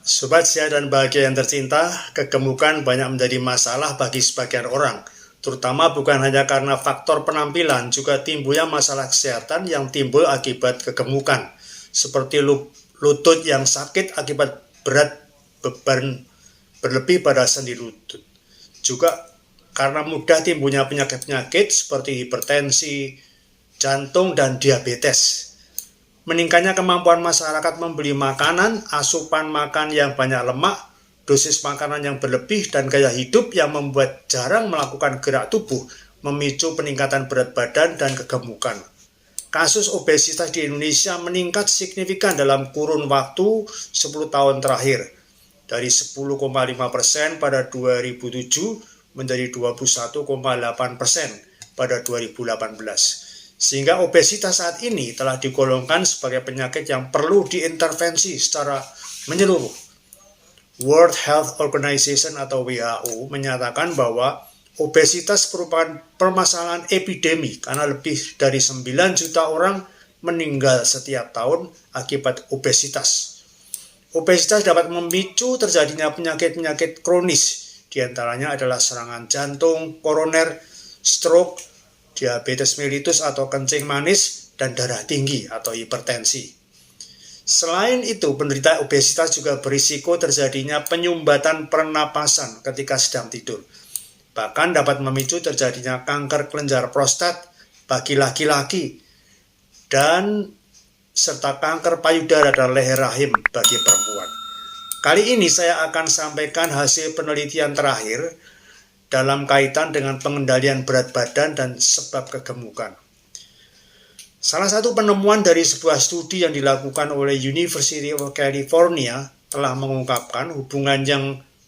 Sobat sehat dan bahagia yang tercinta, kegemukan banyak menjadi masalah bagi sebagian orang, terutama bukan hanya karena faktor penampilan, juga timbulnya masalah kesehatan yang timbul akibat kegemukan, seperti lutut yang sakit akibat berat beban berlebih pada sendi lutut. Juga karena mudah timbulnya penyakit-penyakit seperti hipertensi, jantung, dan diabetes. Meningkatnya kemampuan masyarakat membeli makanan, asupan makan yang banyak lemak, dosis makanan yang berlebih, dan gaya hidup yang membuat jarang melakukan gerak tubuh memicu peningkatan berat badan dan kegemukan. Kasus obesitas di Indonesia meningkat signifikan dalam kurun waktu 10 tahun terakhir, dari 10,5% pada 2007 menjadi 21,8% pada 2018. Sehingga obesitas saat ini telah digolongkan sebagai penyakit yang perlu diintervensi secara menyeluruh. World Health Organization atau WHO menyatakan bahwa obesitas merupakan permasalahan epidemi karena lebih dari 9 juta orang meninggal setiap tahun akibat obesitas. Obesitas dapat memicu terjadinya penyakit-penyakit kronis, diantaranya adalah serangan jantung, koroner, stroke, diabetes mellitus atau kencing manis, dan darah tinggi atau hipertensi. Selain itu, penderita obesitas juga berisiko terjadinya penyumbatan pernapasan ketika sedang tidur. Bahkan dapat memicu terjadinya kanker kelenjar prostat bagi laki-laki dan serta kanker payudara dan leher rahim bagi perempuan. Kali ini saya akan sampaikan hasil penelitian terakhir dalam kaitan dengan pengendalian berat badan dan sebab kegemukan. Salah satu penemuan dari sebuah studi yang dilakukan oleh University of California telah mengungkapkan hubungan yang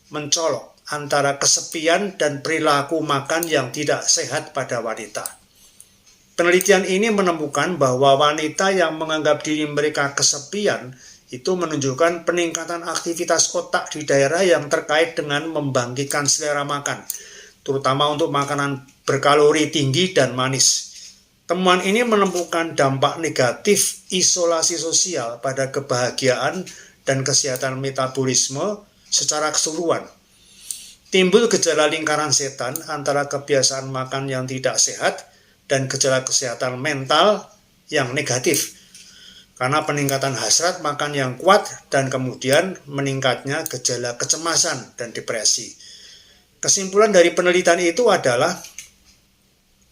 mencolok antara kesepian dan perilaku makan yang tidak sehat pada wanita. Penelitian ini menemukan bahwa wanita yang menganggap diri mereka kesepian itu menunjukkan peningkatan aktivitas otak di daerah yang terkait dengan membangkitkan selera makan, terutama untuk makanan berkalori tinggi dan manis. Temuan ini menemukan dampak negatif isolasi sosial pada kebahagiaan dan kesehatan metabolisme secara keseluruhan. Timbul gejala lingkaran setan antara kebiasaan makan yang tidak sehat dan gejala kesehatan mental yang negatif, karena peningkatan hasrat makan yang kuat dan kemudian meningkatnya gejala kecemasan dan depresi. Kesimpulan dari penelitian itu adalah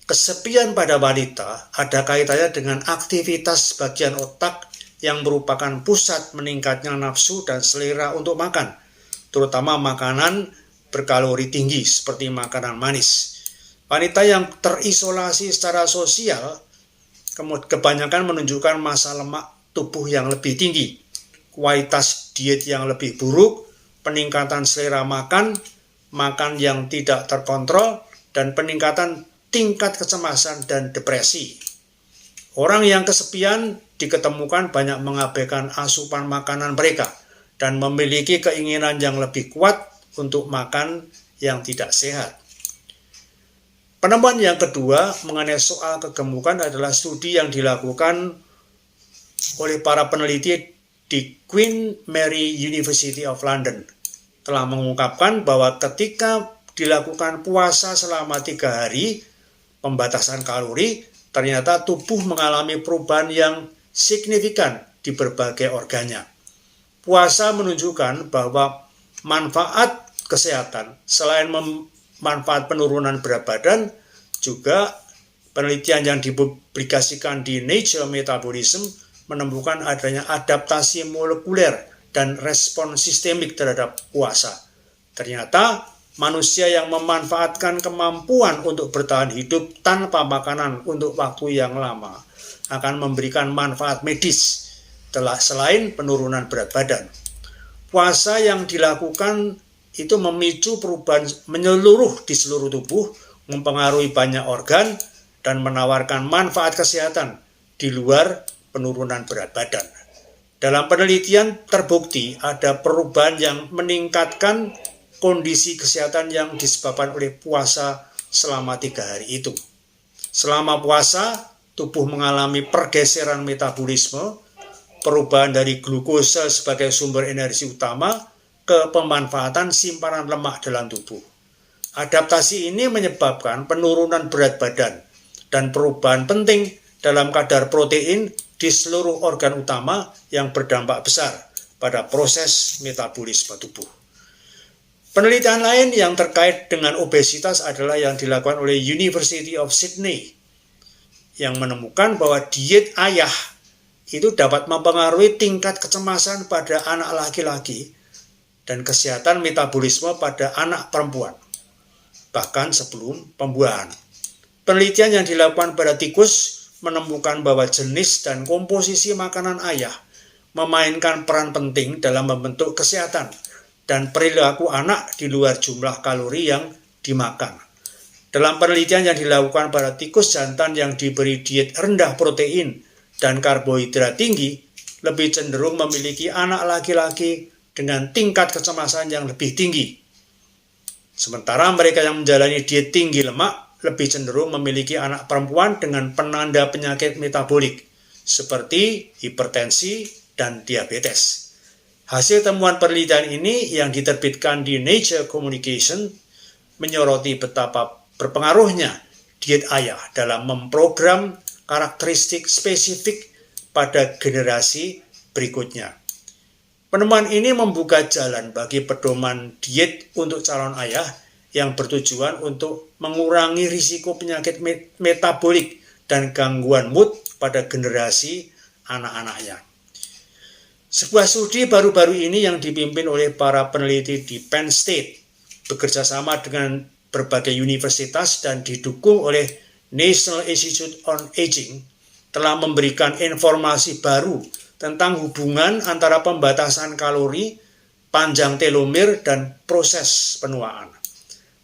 kesepian pada wanita ada kaitannya dengan aktivitas bagian otak yang merupakan pusat meningkatnya nafsu dan selera untuk makan, terutama makanan berkalori tinggi seperti makanan manis. Wanita yang terisolasi secara sosial kebanyakan menunjukkan massa lemak tubuh yang lebih tinggi, kualitas diet yang lebih buruk, peningkatan selera makan yang tidak terkontrol, dan peningkatan tingkat kecemasan dan depresi. Orang yang kesepian diketemukan banyak mengabaikan asupan makanan mereka dan memiliki keinginan yang lebih kuat untuk makan yang tidak sehat. Penemuan yang kedua mengenai soal kegemukan adalah studi yang dilakukan oleh para peneliti di Queen Mary University of London. Telah mengungkapkan bahwa ketika dilakukan puasa selama 3 hari, pembatasan kalori, ternyata tubuh mengalami perubahan yang signifikan di berbagai organnya. Puasa menunjukkan bahwa manfaat kesehatan, selain manfaat penurunan berat badan, juga penelitian yang dipublikasikan di Nature Metabolism menemukan adanya adaptasi molekuler dan respon sistemik terhadap puasa. Ternyata manusia yang memanfaatkan kemampuan untuk bertahan hidup tanpa makanan untuk waktu yang lama akan memberikan manfaat medis selain penurunan berat badan. Puasa yang dilakukan itu memicu perubahan menyeluruh di seluruh tubuh, mempengaruhi banyak organ, dan menawarkan manfaat kesehatan di luar penurunan berat badan. Dalam penelitian terbukti ada perubahan yang meningkatkan kondisi kesehatan yang disebabkan oleh puasa selama 3 hari itu. Selama puasa, tubuh mengalami pergeseran metabolisme, perubahan dari glukosa sebagai sumber energi utama ke pemanfaatan simpanan lemak dalam tubuh. Adaptasi ini menyebabkan penurunan berat badan dan perubahan penting dalam kadar protein di seluruh organ utama yang berdampak besar pada proses metabolisme tubuh. Penelitian lain yang terkait dengan obesitas adalah yang dilakukan oleh University of Sydney yang menemukan bahwa diet ayah itu dapat mempengaruhi tingkat kecemasan pada anak laki-laki dan kesehatan metabolisme pada anak perempuan, bahkan sebelum pembuahan. Penelitian yang dilakukan pada tikus menemukan bahwa jenis dan komposisi makanan ayah memainkan peran penting dalam membentuk kesehatan dan perilaku anak di luar jumlah kalori yang dimakan. Dalam penelitian yang dilakukan pada tikus jantan yang diberi diet rendah protein dan karbohidrat tinggi, lebih cenderung memiliki anak laki-laki dengan tingkat kecemasan yang lebih tinggi. Sementara mereka yang menjalani diet tinggi lemak lebih cenderung memiliki anak perempuan dengan penanda penyakit metabolik seperti hipertensi dan diabetes. Hasil temuan penelitian ini yang diterbitkan di Nature Communication menyoroti betapa berpengaruhnya diet ayah dalam memprogram karakteristik spesifik pada generasi berikutnya. Penemuan ini membuka jalan bagi pedoman diet untuk calon ayah yang bertujuan untuk mengurangi risiko penyakit metabolik dan gangguan mood pada generasi anak-anaknya. Sebuah studi baru-baru ini yang dipimpin oleh para peneliti di Penn State bekerja sama dengan berbagai universitas dan didukung oleh National Institute on Aging telah memberikan informasi baru tentang hubungan antara pembatasan kalori, panjang telomere, dan proses penuaan.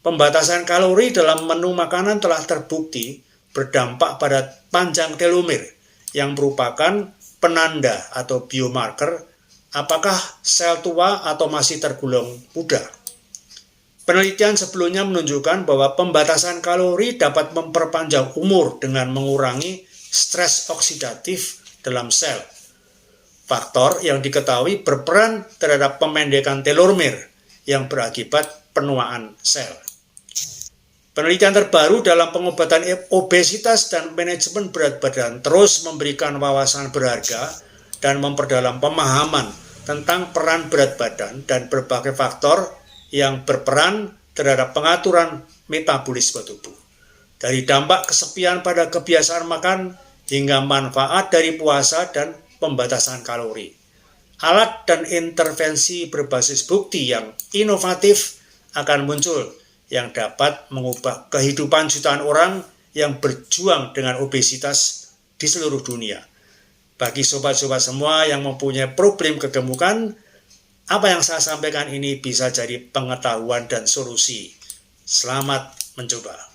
Pembatasan kalori dalam menu makanan telah terbukti berdampak pada panjang telomere yang merupakan penanda atau biomarker apakah sel tua atau masih tergolong muda. Penelitian sebelumnya menunjukkan bahwa pembatasan kalori dapat memperpanjang umur dengan mengurangi stres oksidatif dalam sel. Faktor yang diketahui berperan terhadap pemendekan telomere yang berakibat penuaan sel. Penelitian terbaru dalam pengobatan obesitas dan manajemen berat badan terus memberikan wawasan berharga dan memperdalam pemahaman tentang peran berat badan dan berbagai faktor yang berperan terhadap pengaturan metabolisme tubuh. Dari dampak kesepian pada kebiasaan makan hingga manfaat dari puasa dan pembatasan kalori. Alat dan intervensi berbasis bukti yang inovatif akan muncul yang dapat mengubah kehidupan jutaan orang yang berjuang dengan obesitas di seluruh dunia. Bagi sobat-sobat semua yang mempunyai problem kegemukan, apa yang saya sampaikan ini bisa jadi pengetahuan dan solusi. Selamat mencoba.